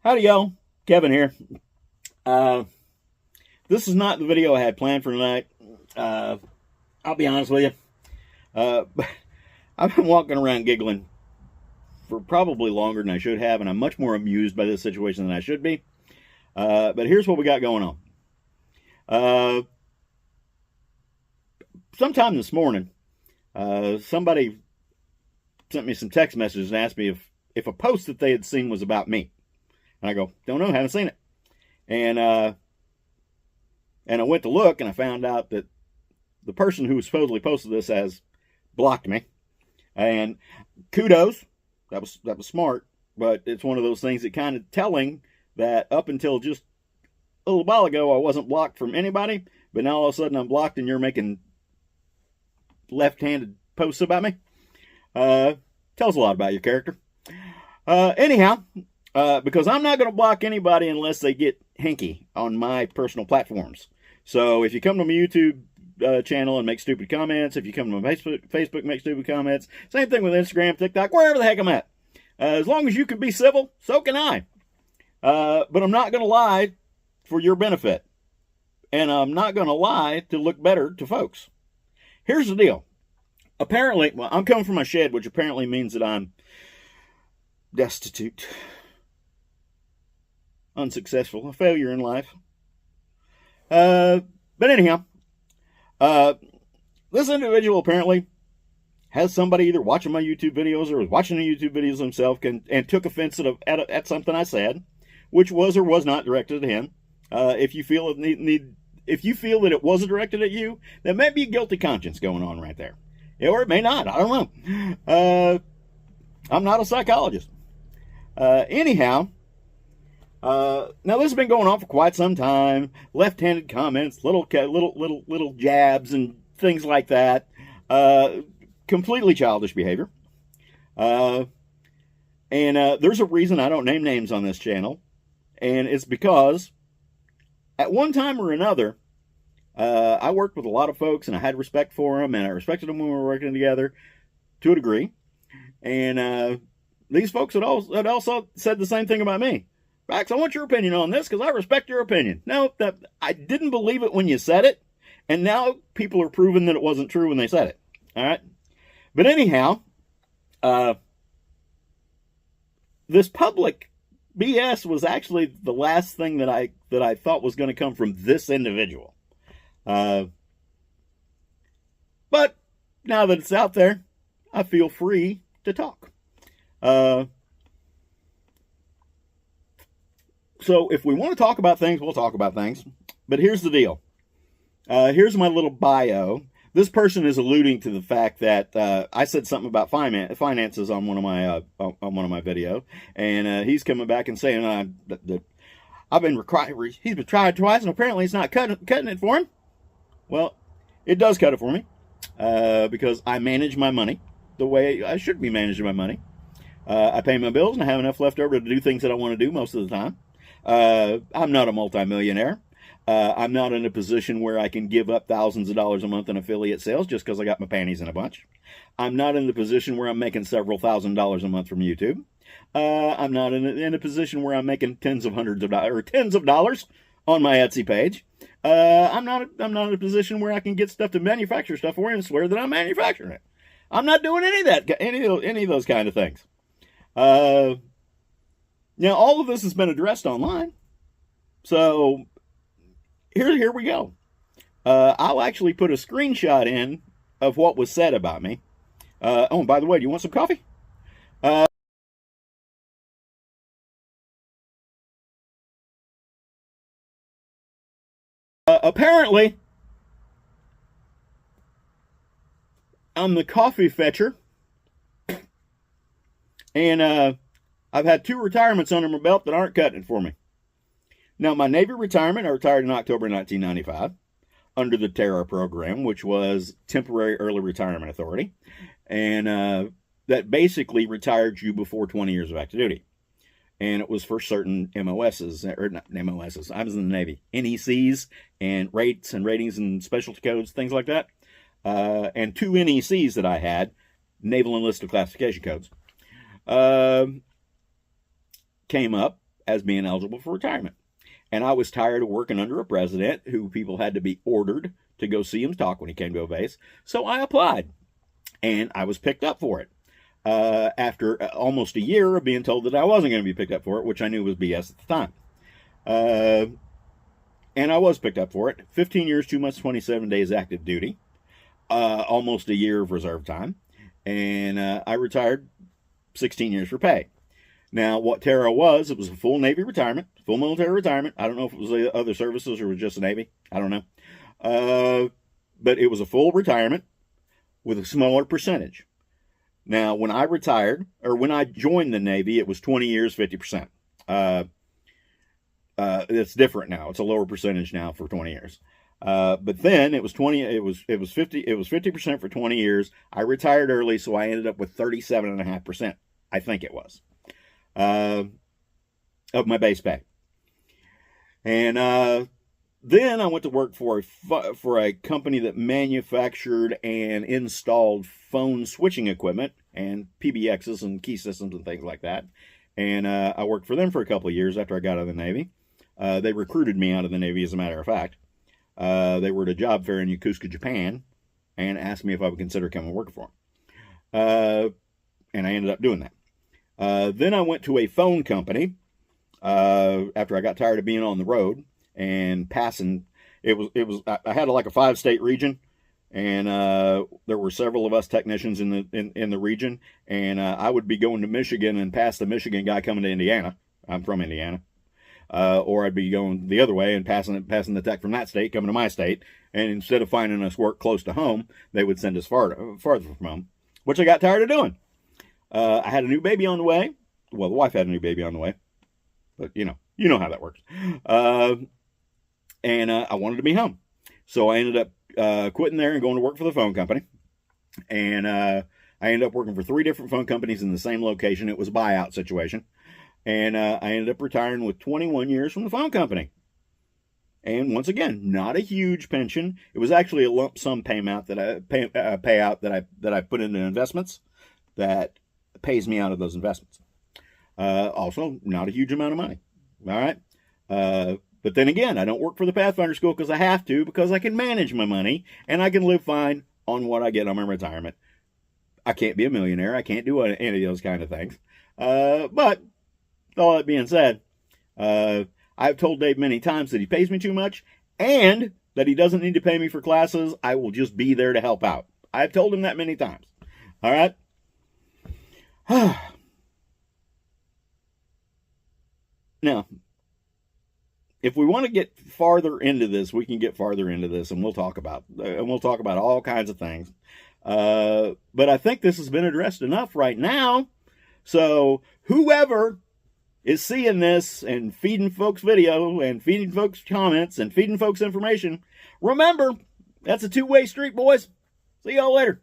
Howdy, y'all. Kevin here. This is not the video I had planned for tonight. I'll be honest with you. I've been walking around giggling for probably longer than I should have, and I'm much more amused by this situation than I should be. But here's what we got going on. Sometime this morning, somebody sent me some text messages and asked me if a post that they had seen was about me. And I go, don't know, haven't seen it. And I went to look, and I found out that the person who supposedly posted this has blocked me. And kudos, that was smart. But it's one of those things that kind of telling that up until just a little while ago, I wasn't blocked from anybody. But now all of a sudden I'm blocked, and you're making left-handed posts about me. Tells a lot about your character. Anyhow, because I'm not going to block anybody unless they get hinky on my personal platforms. So if you come to my YouTube channel and make stupid comments, if you come to my Facebook make stupid comments, same thing with Instagram, TikTok, wherever the heck I'm at. As long as you can be civil, so can I. But I'm not going to lie for your benefit. And I'm not going to lie to look better to folks. Here's the deal. Apparently, well, I'm coming from my shed, which apparently means that I'm destitute, unsuccessful, a failure in life. But anyhow, this individual apparently has somebody either watching my YouTube videos or was watching the YouTube videos himself and took offense at something I said, which was or was not directed at him. If you feel if you feel that it wasn't directed at you, there may be a guilty conscience going on right there. Or it may not. I don't know. I'm not a psychologist. Anyhow, now this has been going on for quite some time. Left-handed comments, little jabs and things like that. Completely childish behavior. And there's a reason I don't name names on this channel. And it's because at one time or another, I worked with a lot of folks, and I had respect for them, and I respected them when we were working together to a degree. And these folks had also said the same thing about me. Max, I want your opinion on this because I respect your opinion. No, I didn't believe it when you said it, and now people are proving that it wasn't true when they said it. All right? But anyhow, this public BS was actually the last thing that I thought was going to come from this individual. But now that it's out there, I feel free to talk. So if we want to talk about things, we'll talk about things. But here's the deal. Here's my little bio. This person is alluding to the fact that I said something about finances on one of my videos, and he's coming back and saying that I've been he's been tried twice, and apparently it's not cutting it for him. Well, it does cut it for me because I manage my money the way I should be managing my money. I pay my bills, and I have enough left over to do things that I want to do most of the time. I'm not a multimillionaire. I'm not in a position where I can give up thousands of dollars a month in affiliate sales just because I got my panties in a bunch. I'm not in the position where I'm making several $1,000s a month from YouTube. I'm not in a position where I'm making tens of dollars on my Etsy page. I'm not in a position where I can get stuff to manufacture stuff for you and swear that I'm manufacturing it. I'm not doing any of those kind of things. Now all of this has been addressed online, so here we go. I'll actually put a screenshot in of what was said about me. Oh, and by the way, do you want some coffee? Apparently, I'm the coffee fetcher, and I've had 2 retirements under my belt that aren't cutting it for me. Now, my Navy retirement, I retired in October 1995 under the TARA program, which was Temporary Early Retirement Authority, and that basically retired you before 20 years of active duty. And it was for certain MOSs, or not MOSs, I was in the Navy, NECs, and rates and ratings and specialty codes, things like that. And 2 NECs that I had, Naval Enlisted Classification Codes, came up as being eligible for retirement. And I was tired of working under a president who people had to be ordered to go see him talk when he came to a base. So I applied, and I was picked up for it. After almost a year of being told that I wasn't going to be picked up for it, which I knew was BS at the time. And I was picked up for it. 15 years, 2 months, 27 days active duty. Almost a year of reserve time. And I retired 16 years for pay. Now, what TARA was, it was a full Navy retirement, full military retirement. I don't know if it was the other services or it was just the Navy. I don't know. But it was a full retirement with a smaller percentage. Now, when I retired, or when I joined the Navy, it was 20 years, 50%. It's different now. It's a lower percentage now for 20 years. But then it was 50% for 20 years. I retired early, so I ended up with 37.5%. I think it was, of my base pay. And, then I went to work for a company that manufactured and installed phone switching equipment and PBXs and key systems and things like that. And I worked for them for a couple of years after I got out of the Navy. They recruited me out of the Navy, as a matter of fact. They were at a job fair in Yokosuka, Japan, and asked me if I would consider coming working for them. And I ended up doing that. Then I went to a phone company after I got tired of being on the road and passing. I had like a 5-state region, and there were several of us technicians in the region, and I would be going to Michigan and pass the Michigan guy coming to Indiana. I'm from Indiana. Or I'd be going the other way and passing the tech from that state coming to my state, and instead of finding us work close to home, they would send us farther from home, which I got tired of doing. I had a new baby on the way. Well, the wife had a new baby on the way, but you know how that works. And I wanted to be home. So I ended up quitting there and going to work for the phone company. And I ended up working for 3 different phone companies in the same location. It was a buyout situation. And I ended up retiring with 21 years from the phone company. And once again, not a huge pension. It was actually a lump sum payout that I put into investments that pays me out of those investments. Also, not a huge amount of money. All right. But then again, I don't work for the Pathfinder School because I have to, because I can manage my money and I can live fine on what I get on my retirement. I can't be a millionaire. I can't do any of those kind of things. But all that being said, I've told Dave many times that he pays me too much and that he doesn't need to pay me for classes. I will just be there to help out. I've told him that many times. All right. Now, if we want to get farther into this, we can get farther into this, and we'll talk about all kinds of things. But I think this has been addressed enough right now. So whoever is seeing this and feeding folks video and feeding folks comments and feeding folks information, remember, that's a two-way street, boys. See y'all later.